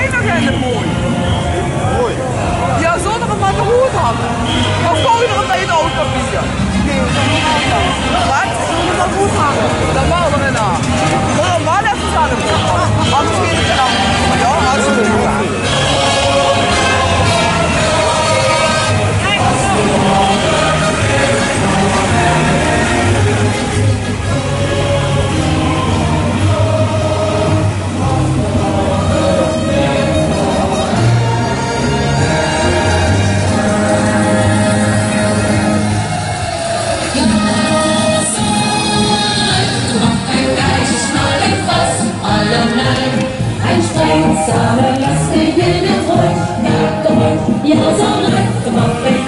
kinderen zijn het mooi. Mooi. Ja, zonder het maar de hoed hangen. Dan gooi je er bij het oudpapier. Nee, dat moet wel. Wat? Zonder dat hoed hangen. Dan wou er een aan. Maar dan wel even aan de hoed hangen. Anders vind ik het dan. Ja, als je het gaat. Samen lasten jullie het ooit, ja kom op, ja zo leuk, kom op.